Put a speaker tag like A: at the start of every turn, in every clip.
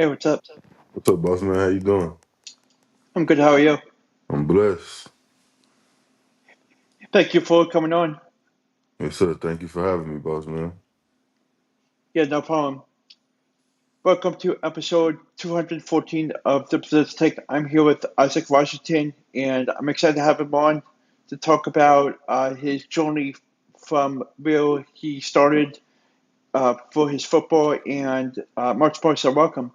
A: Hey, what's up?
B: What's up, boss man? How you doing?
A: I'm good. How are you?
B: I'm blessed.
A: Thank you for coming on.
B: Yes, sir. Thank you for having me, boss man.
A: Yeah, no problem. Welcome to episode 214 of the Blitz Take. I'm here with Isaac Washington, and I'm excited to have him on to talk about his journey from where he started for his football and March sports. So, welcome.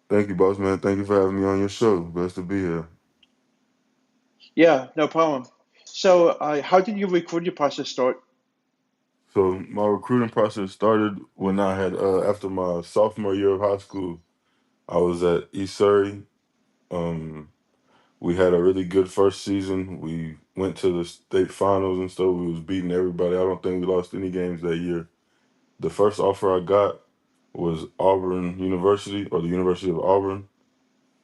B: Thank you, boss man. Thank you for having me on your show. Blessed to be here.
A: Yeah, no problem. So, how did your recruiting process start?
B: So my recruiting process started when I had after my sophomore year of high school. I was at East Surrey. Um, we had a really good first season. We went to the state finals and stuff. We was beating everybody. I don't think we lost any games that year. The first offer I got was Auburn University or the University of Auburn.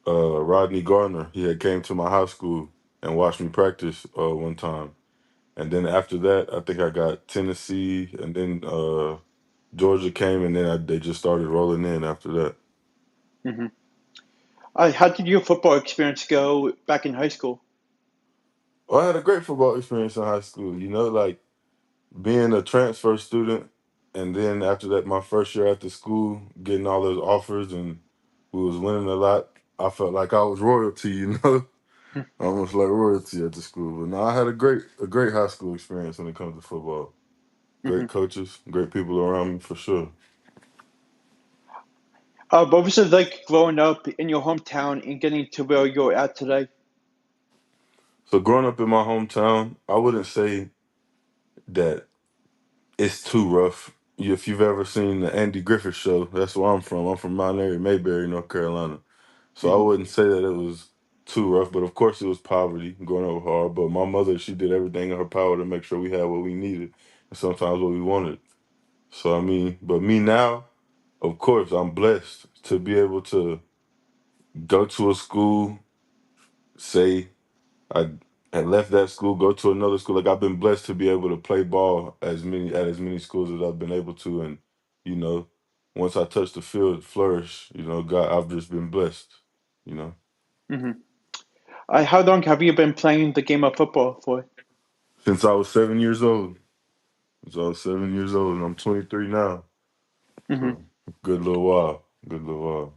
B: Rodney Gardner. He had came to my high school and watched me practice one time, and then after that, I think I got Tennessee, and then Georgia came, and then they just started rolling in after that.
A: Hmm. How did your football experience go back in high school?
B: Well, I had a great football experience in high school. Like being a transfer student, and then after that, my first year after school, getting all those offers, and we was winning a lot. I felt like I was royalty, almost like royalty at the school. But no, I had a great high school experience when it comes to football.
A: Hmm.
B: Great coaches, great people around me for sure.
A: What was it like growing up in your hometown and getting to where you're at today?
B: So growing up in my hometown, I wouldn't say that it's too rough. If you've ever seen the Andy Griffith show, that's where I'm from. I'm from Mount Airy, Mayberry, North Carolina. So I
A: Hmm.
B: wouldn't say that it was too rough, but of course it was poverty, growing up hard. But my mother, she did everything in her power to make sure we had what we needed and sometimes what we wanted. So I mean, but me now, of course, I'm blessed to be able to go to a school, say I had left that school, go to another school. Like I've been blessed to be able to play ball as many schools as I've been able to, and you know, once I touch the field, flourish. God, I've just been blessed. You know,
A: Hmm. How long have you been playing the game of football for?
B: since I was 7 years old. Since I was 7 years old, and I'm 23 now.
A: Hmm.
B: So good little while. Good little while.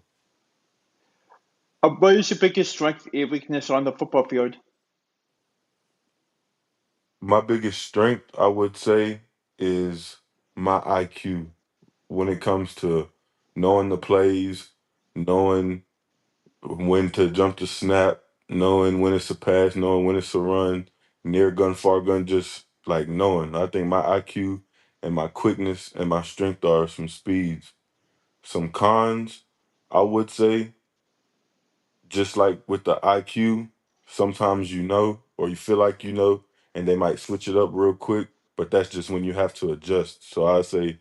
A: What is your biggest strength and weakness on the football field?
B: My biggest strength, I would say, is my IQ when it comes to knowing the plays, knowing when to jump to snap, knowing when it's a pass, knowing when it's a run, near gun, far gun, just like knowing. I think my IQ and my quickness and my strength are some speeds. Some cons, I would say, just like with the IQ, sometimes or you feel like and they might switch it up real quick, but that's just when you have to adjust. So I say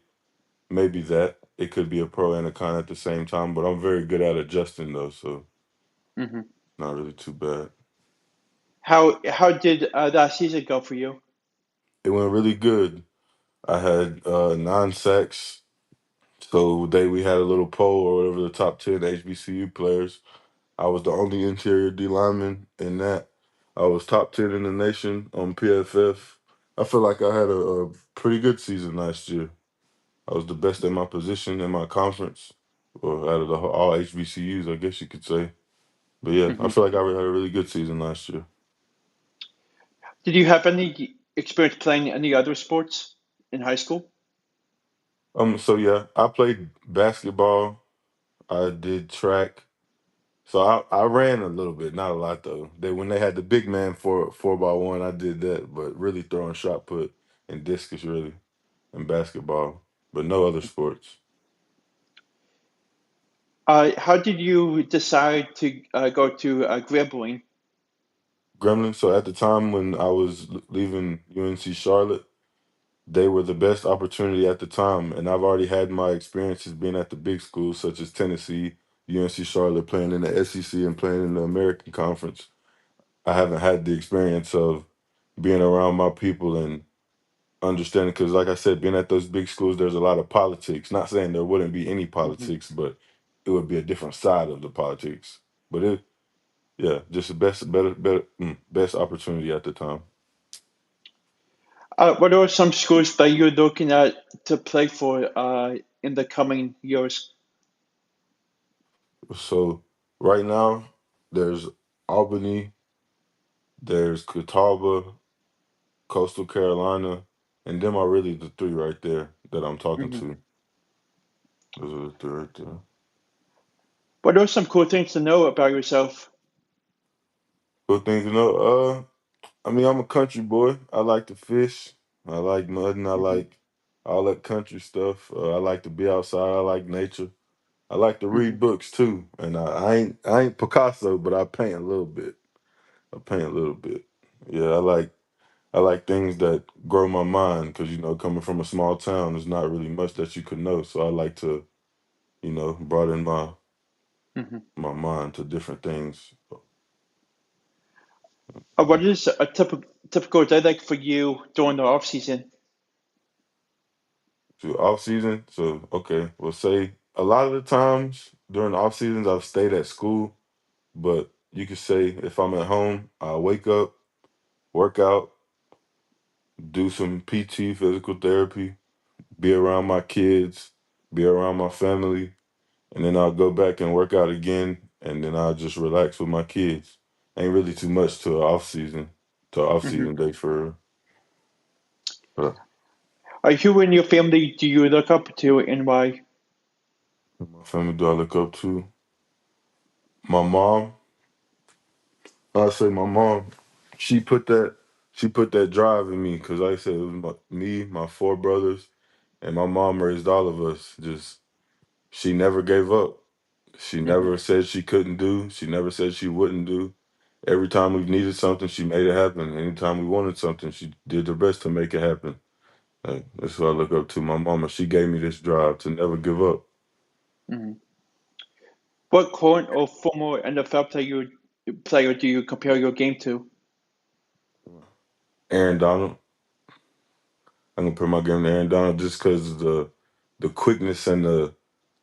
B: maybe that it could be a pro and a con at the same time, but I'm very good at adjusting though, so
A: Hmm.
B: not really too bad.
A: How did that season go for you?
B: It went really good. I had 9 sacks. So we had a little poll or whatever the top 10 HBCU players. I was the only interior D lineman in that. I was top 10 in the nation on PFF. I feel like I had a pretty good season last year. I was the best in my position in my conference, or out of all HBCUs, I guess you could say. But yeah, I
A: Hmm.
B: feel like I had a really good season last year.
A: Did you have any experience playing any other sports in high school?
B: So yeah, I played basketball. I did track. So I ran a little bit, not a lot though. When they had the big man for 4x1, I did that, but really throwing shot put and discus really and basketball, but no other sports.
A: How did you decide to go to Grambling?
B: Gremlin. So at the time when I was leaving UNC Charlotte, they were the best opportunity at the time, and I've already had my experiences being at the big schools such as Tennessee, UNC Charlotte, playing in the SEC and playing in the American Conference. I haven't had the experience of being around my people and understanding like I said, being at those big schools, there's a lot of politics. Not saying there wouldn't be any
A: Hmm.
B: politics, but it would be a different side of the politics. But it, yeah, just the best opportunity at the time.
A: What are some schools that you're looking at to play for in the coming years?
B: So right now, there's Albany, there's Catawba, Coastal Carolina, and them are really the three right there that I'm talking
A: Hmm.
B: to. Those are the three right there.
A: What are some cool things to know about yourself?
B: Good thing to know. I mean, I'm a country boy. I like to fish. I like mudding. I
A: Hmm.
B: like all that country stuff. I like to be outside. I like nature. I like to
A: Hmm.
B: read books too. And I ain't Picasso, but I paint a little bit. I paint a little bit. Yeah, I like things that grow my mind because coming from a small town, there's not really much that you could know. So I like to broaden
A: Hmm.
B: my mind to different things.
A: What is a typical day like for you during the off season?
B: To off season. So okay, we'll say a lot of the times during the off seasons I've stayed at school, but you could say if I'm at home, I wake up, work out, do some PT, physical therapy, be around my kids, be around my family, and then I'll go back and work out again, and then I'll just relax with my kids. Ain't really too much to off
A: Hmm.
B: season day for
A: Who in your family do you look up to and why?
B: my family. Do I look up to my mom? I say my mom. She put that she put that drive in me because, like I said, it was me, my four brothers, and my mom raised all of us. Just she never gave up. She
A: Hmm.
B: never said she couldn't do. She never said she wouldn't do. Every time we needed something, she made it happen. Anytime we wanted something, she did her best to make it happen. Like, that's what I look up to. My mama, she gave me this drive to never give up.
A: Hmm. What current or former NFL player do you compare your game to?
B: Aaron Donald, I'm gonna put my game to Aaron Donald just because of the quickness and the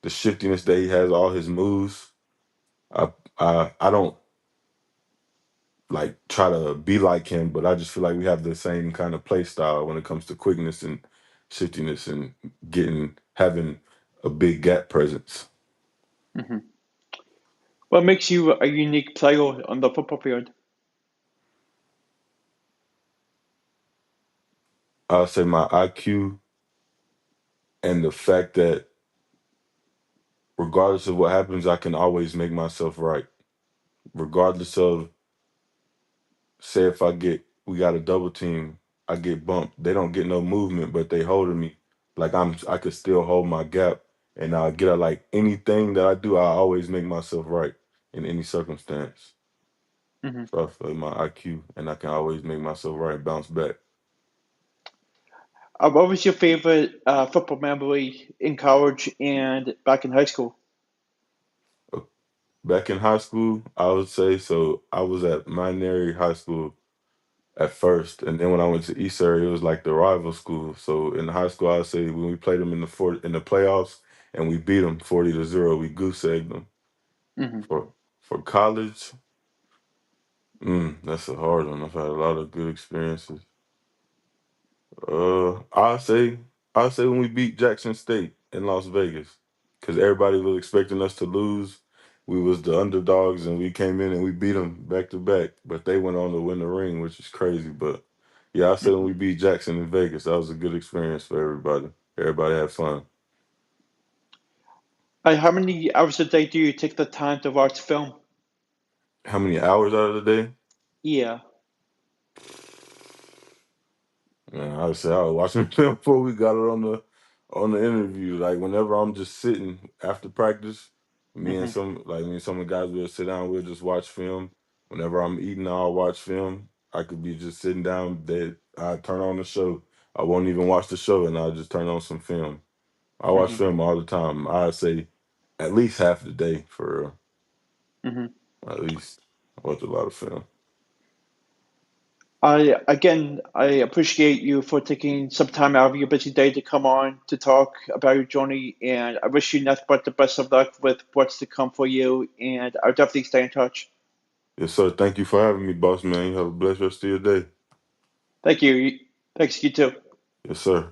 B: shiftiness that he has, all his moves. I don't like try to be like him, but I just feel like we have the same kind of play style when it comes to quickness and shiftiness and having a big gap presence.
A: Hmm. What makes you a unique player on the football field?
B: I'll say my IQ and the fact that regardless of what happens, I can always make myself right. Regardless of, say, if we got a double team, I get bumped. They don't get no movement, but they holding me. Like I could still hold my gap, and I get like anything that I do, I always make myself right in any circumstance.
A: Hmm.
B: So I feel like my IQ, and I can always make myself right, bounce back.
A: What was your favorite football memory in college and back in high school?
B: Uh, Back in high school, I would say so. I was at Minary High School at first, and then when I went to East area, it was like the rival school. So in high school, I'd say when we played them in the playoffs and we beat them 40-0, we goose egged them.
A: Hmm.
B: For college, that's a hard one. I've had a lot of good experiences. Uh, I say I say when we beat Jackson State in Las Vegas, because everybody was expecting us to lose. We was the underdogs, and we came in and we beat them back to back. But they went on to win the ring, which is crazy. But yeah, I say when
A: Hmm.
B: we beat Jackson in Vegas, that was a good experience for everybody. Everybody had fun.
A: How many hours a day do you take the time to watch film?
B: How many hours out of the day?
A: Yeah.
B: Man, I would say I was watching film before we got it on the interview. Like whenever I'm just sitting after practice,
A: Hmm.
B: me and some of the guys will sit down, we'll just watch film. Whenever I'm eating, I'll watch film. I could be just sitting down, that I turn on the show. I won't even watch the show, and I'll just turn on some film. I watch
A: Hmm.
B: film all the time. I'd say at least half the day for
A: Hmm.
B: at least. I watch a lot of film.
A: I appreciate you for taking some time out of your busy day to come on to talk about your journey, and I wish you nothing but the best of luck with what's to come for you. And I'll definitely stay in touch.
B: Yes, sir. Thank you for having me, boss man. You have a blessed rest of your day.
A: Thank you. Thanks, you too.
B: Yes, sir.